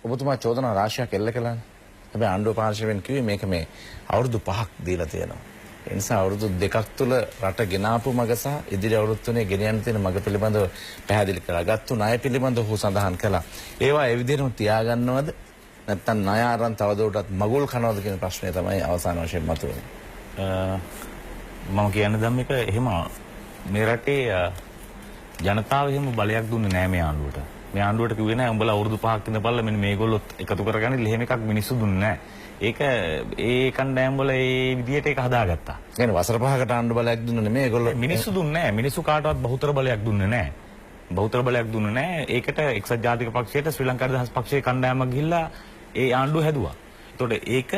ඔබතුමා චෝදනා රාශියක් එල්ල කළානේ. හැබැයි ආණ්ඩුව පාර්ශවයෙන් කිව්වේ මේක මේ අවුරුදු 5ක් දීලා තියෙනවා. ඒ නිසා අවුරුදු 2ක් තුල රට ගෙනාපු මග සහ ඉදිරි අවුරුදු තුනේ ගෙනියන්න තියෙන මග පිළිබඳව පැහැදිලි කළා. ගත්තු ණය පිළිබඳව ඔහු සඳහන් කළා. ඒවා ඒ විදිහටම තියාගන්නවද නැත්නම් ණය අරන් තවදුරටත් මගුල් කනවද කියන ප්‍රශ්නය තමයි අවසාන වශයෙන් මතුවෙන්නේ. මම කියන්න ධම්මික එහෙම මේ රටේ ජනතාව එහෙම බලයක් දුන්නේ නැහැ මේ ආණ්ඩුවට. මේ ආණ්ඩුවට කිව්වේ නැහැ උඹලා අවුරුදු 5ක් ඉඳපල්ලා මෙන්න මේගොල්ලොත් එකතු කරගන්න එහෙම එකක් මිනිස්සු දුන්නේ නැහැ. ඒක ඒ කණ්ඩායම් වල ඒ විදියට ඒක හදාගත්තා. කියන්නේ වසර 5කට ආණ්ඩු බලයක් දුන්නේ නෙමෙයි ඒගොල්ලෝ. මිනිස්සු දුන්නේ නැහැ. මිනිස්සු කාටවත් බහුතර බලයක් දුන්නේ නැහැ. බහුතර බලයක් දුන්නේ නැහැ. ඒකට එක්සත් ජාතික පක්ෂයට ශ්‍රී ලංකා නිදහස් පක්ෂයේ කණ්ඩායමක් ගිහිල්ලා ඒ ආණ්ඩුව හැදුවා. ඒතකොට ඒක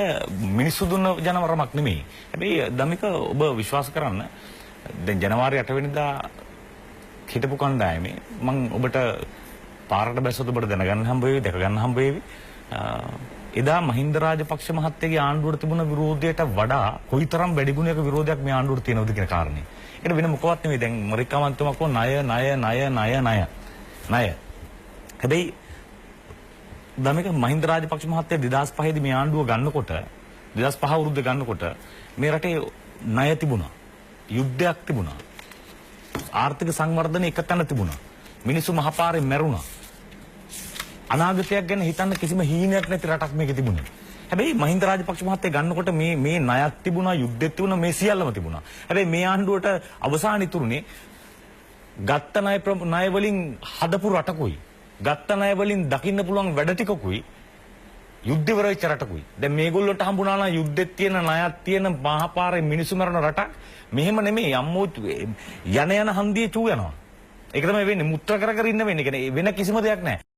මිනිස්සු දුන්න ජනවරමක් නෙමෙයි. හැබැයි ධම්මික ඔබ විශ්වාස කරන්න දැන් ජනවාරි 8 වෙනිදා හිටපු කණ්ඩායමේ මම ඔබට පාරට බැස්සොත් ඔබට දැනගන්න හම්බ වෙවි, දැක ගන්න හම්බ වෙවි. එදා මහින්ද රාජපක්ෂ මහත්තයාගේ ආණ්ඩුවට තිබුණ විරෝධයට වඩා කොයිතරම් වැඩි ගුණයක විරෝධයක් මේ ආණ්ඩුවට තියෙනවද කියන කාරණේ. ඒක වෙන මොකවත් නෙවෙයි. දැන් මරිකාවන්තමක් කො ණය. හැබැයි ධම්මික මහින්ද රාජපක්ෂ මහත්තයා 2005 දී මේ ආණ්ඩුව ගන්නකොට 2005 අවුරුද්ද ගන්නකොට මේ රටේ ණය තිබුණා. යුද්ධයක් තිබුණා. ආර්ථික සංවර්ධන එක තැන තිබුණා. මිනිස්සු මහපාරේ මැරුණා. අනාගතයක් ගැන හිතන්න කිසිම හීනයක් නැති රටක් මේකේ තිබුණේ. හැබැයි මහින්ද රාජපක්ෂ මහත්තයා ගන්නකොට මේ ණයක් තිබුණා, යුද්ධෙත් තිබුණා, මේ සියල්ලම තිබුණා. හැබැයි මේ ආණ්ඩුවට අවසාන ඉතුරුනේ ගත්ත ණය වලින් හදපු රටකුයි. ගත්ත ණය වලින් දකින්න පුළුවන් වැඩ ටිකකුයි. යුද්ධ ඉවර වෙච්ච රටකුයි. දැන් මේගොල්ලන්ට හම්බුණා නම් යුද්ධෙත් තියෙන, ණයක් තියෙන, මහපාරේ මිනිස්සු මරන රටක්. මෙහෙම නෙමෙයි අම්මෝ යන හන්දියේ චූ යනවා. ඒක තමයි වෙන්නේ. මුත්‍ර කර කර ඉන්න වෙන්නේ. කියන්නේ වෙන කිසිම දෙයක් නැහැ.